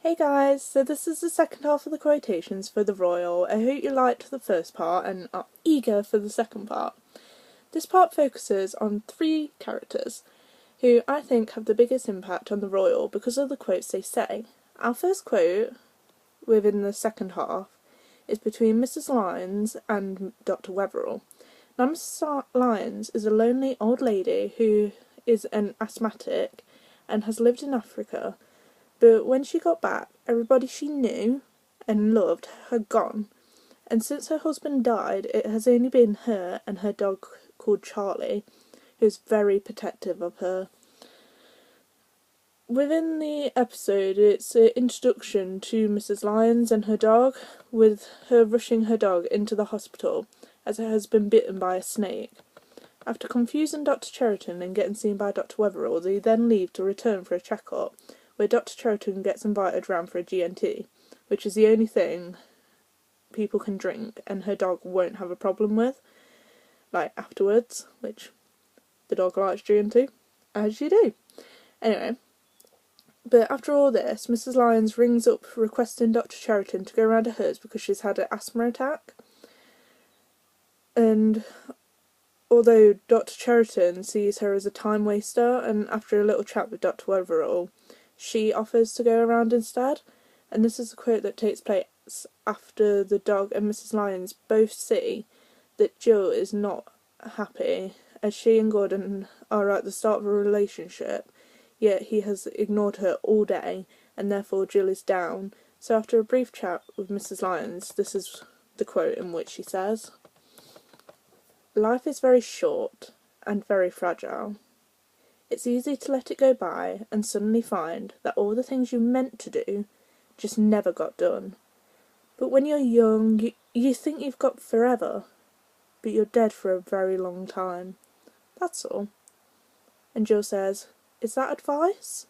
Hey guys, so this is the second half of the quotations for the Royal. I hope you liked the first part and are eager for the second part. This part focuses on three characters who I think have the biggest impact on the Royal because of the quotes they say. Our first quote within the second half is between Mrs. Lyons and Dr. Wetherell. Now Mrs. Lyons is a lonely old lady who is an asthmatic and has lived in Africa. But when she got back, everybody she knew and loved had gone, and since her husband died, it has only been her and her dog called Charlie, who's very protective of her. Within the episode, it's an introduction to Mrs. Lyons and her dog, with her rushing her dog into the hospital as it has been bitten by a snake. After confusing Dr. Cheriton and getting seen by Dr. Wetherell, they then leave to return for a checkup, where Dr. Cheriton gets invited round for a G&T, which is the only thing people can drink and her dog won't have a problem with, like afterwards, which the dog likes G&T, as you do. Anyway, but after all this, Mrs. Lyons rings up requesting Dr. Cheriton to go round to hers because she's had an asthma attack. And although Dr. Cheriton sees her as a time waster, and after a little chat with Dr. Wetherell, she offers to go around instead, and this is a quote that takes place after the dog and Mrs. Lyons both see that Jill is not happy, as she and Gordon are at the start of a relationship, yet he has ignored her all day, and therefore Jill is down. So after a brief chat with Mrs. Lyons, this is the quote in which she says, "Life is very short and very fragile. It's easy to let it go by and suddenly find that all the things you meant to do just never got done. But when you're young, you think you've got forever, but you're dead for a very long time. That's all." And Jill says, "Is that advice?"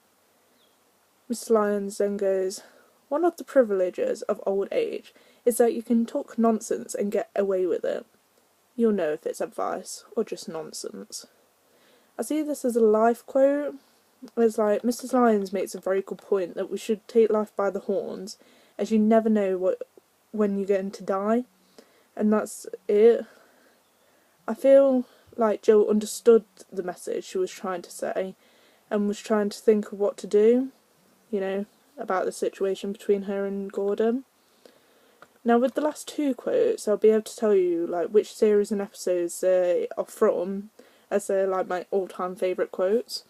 Mr. Lyons then goes, "One of the privileges of old age is that you can talk nonsense and get away with it. You'll know if it's advice or just nonsense." I see this as a life quote. It's like Mrs. Lyons makes a very good point that we should take life by the horns, as you never know when you're going to die, and that's it. I feel like Jill understood the message she was trying to say, and was trying to think of what to do, about the situation between her and Gordon. Now, with the last two quotes, I'll be able to tell you which series and episodes they are from, as they're my all-time favourite quotes,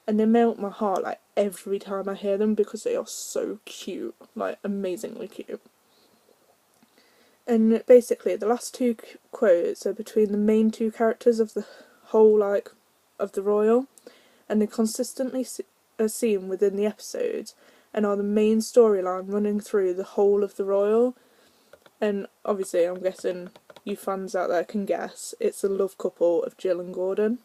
and they melt my heart every time I hear them because they are so cute, amazingly cute. And basically, the last two quotes are between the main two characters of the whole of the Royal, and they consistently are seen within the episodes and are the main storyline running through the whole of the Royal. And obviously, I'm guessing you fans out there can guess, it's the love couple of Jill and Gordon.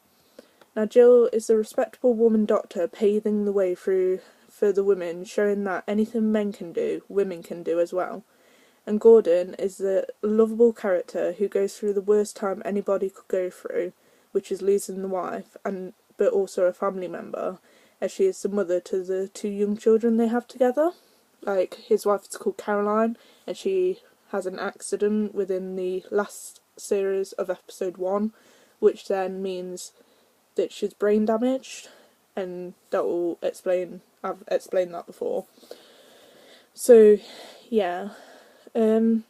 Now, Jill is a respectable woman doctor paving the way through for the women, showing that anything men can do, women can do as well. And Gordon is the lovable character who goes through the worst time anybody could go through, which is losing the wife, but also a family member, as she is the mother to the two young children they have together. His wife is called Caroline, and she has an accident within the last series of episode 1, which then means that she's brain damaged, and that will explain, I've explained that before. So, yeah. But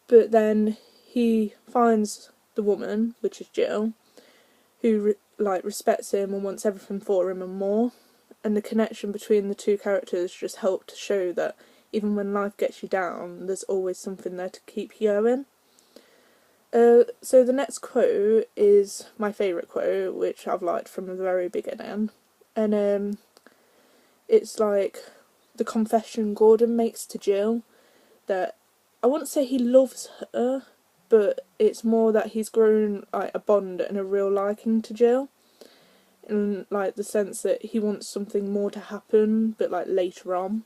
then he finds the woman, which is Jill, who respects him and wants everything for him and more, and the connection between the two characters just helped to show that even when life gets you down, there's always something there to keep you going. So the next quote is my favourite quote, which I've liked from the very beginning, and it's the confession Gordon makes to Jill, that I wouldn't say he loves her, but it's more that he's grown a bond and a real liking to Jill, in the sense that he wants something more to happen, but later on.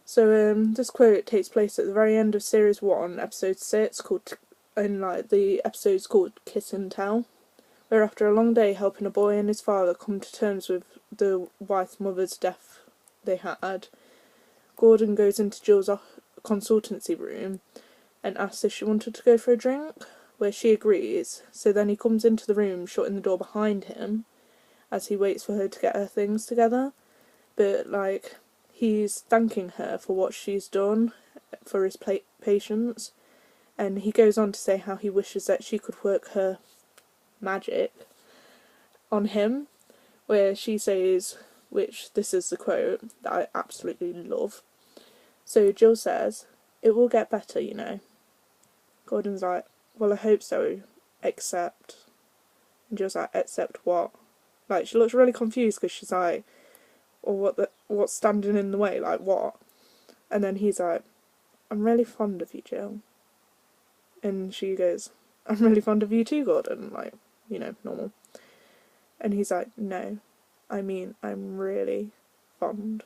So this quote takes place at the very end of series 1, episode 6, the episode's called Kiss and Tell, where after a long day helping a boy and his father come to terms with the wife's mother's death they had, Gordon goes into Jill's consultancy room and asks if she wanted to go for a drink, where she agrees. So then he comes into the room, shutting the door behind him, as he waits for her to get her things together. But, like, he's thanking her for what she's done for his patients, and he goes on to say how he wishes that she could work her magic on him, where she says, which this is the quote that I absolutely love. So Jill says, "It will get better, you know." Gordon's like, "Well, I hope so, except..." And Jill's like, "Except what?" Like, she looks really confused because she's like, "Well, what's standing in the way? Like, what?" And then he's like, "I'm really fond of you, Jill." And she goes, "I'm really fond of you too, Gordon." Like, you know, normal. And he's like, "No, I mean, I'm really fond."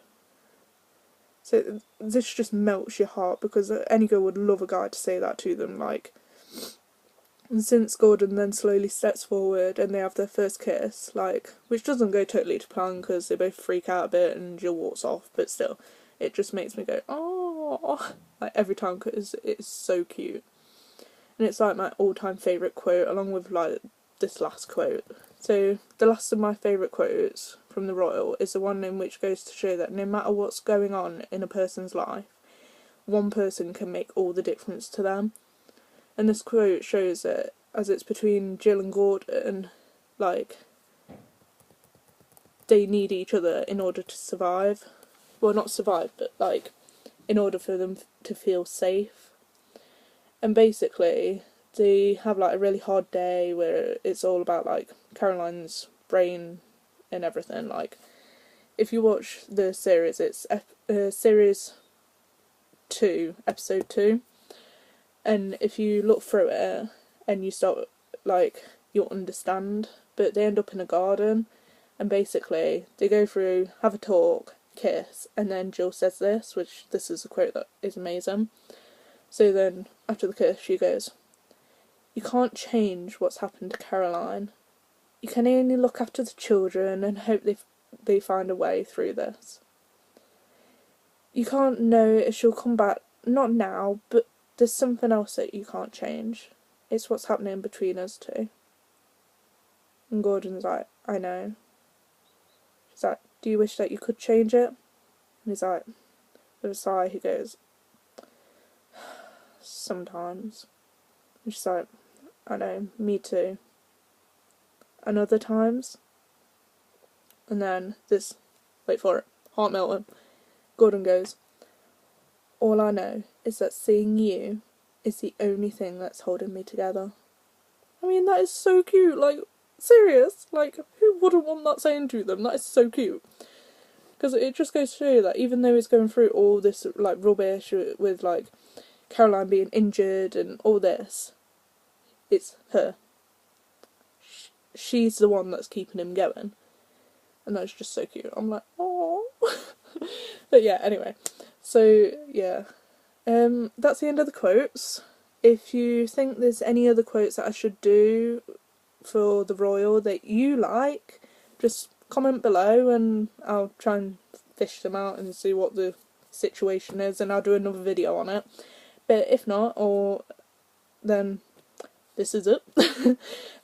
So this just melts your heart, because any girl would love a guy to say that to them, like. And since Gordon then slowly steps forward and they have their first kiss, like, which doesn't go totally to plan because they both freak out a bit and Jill walks off, but still, it just makes me go, oh, like, every time, because it's so cute. And it's like my all-time favourite quote, along with, like, this last quote. So the last of my favourite quotes from the Royal is the one in which goes to show that no matter what's going on in a person's life, one person can make all the difference to them. And this quote shows it, as it's between Jill and Gordon, like, they need each other in order to survive. Well, not survive, but, like, in order for them to feel safe. And basically, they have, like, a really hard day where it's all about, like, Caroline's brain and everything. Like, if you watch the series, it's series 2, episode 2. And if you look through it and you start, like, you'll understand. But they end up in a garden, and basically they go through, have a talk, kiss, and then Jill says this, which this is a quote that is amazing. So then, after the kiss, she goes, "You can't change what's happened to Caroline. You can only look after the children and hope they find a way through this. You can't know if she'll come back, not now, but there's something else that you can't change. It's what's happening between us two." And Gordon's like, "I know." She's like, "Do you wish that you could change it?" And he's like, with a sigh, he goes, "Sometimes." And she's like, "I know, me too. And other times..." And then this, wait for it, heart melting, Gordon goes, "All I know is that seeing you is the only thing that's holding me together." I mean, that is so cute, like, serious, like, who wouldn't want that saying to them? That is so cute. Because it just goes to show you that even though he's going through all this, like, rubbish with, like, Caroline being injured and all this, it's her. She's the one that's keeping him going. And that's just so cute. I'm like, oh. But yeah, anyway. So, yeah. That's the end of the quotes. If you think there's any other quotes that I should do for the Royal that you like, just comment below and I'll try and fish them out and see what the situation is, and I'll do another video on it. But if not, then this is it.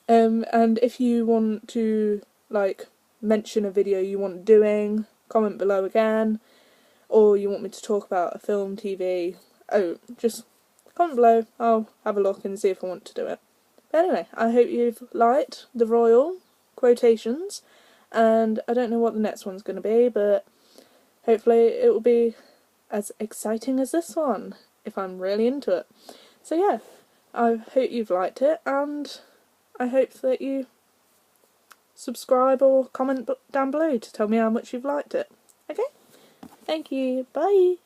And if you want to, like, mention a video you want doing, comment below again. Or you want me to talk about a film, TV, just comment below. I'll have a look and see if I want to do it. But anyway, I hope you've liked the Royal Quotations, and I don't know what the next one's going to be, but hopefully it will be as exciting as this one, if I'm really into it. So yeah, I hope you've liked it, and I hope that you subscribe or comment down below to tell me how much you've liked it. Okay? Thank you. Bye.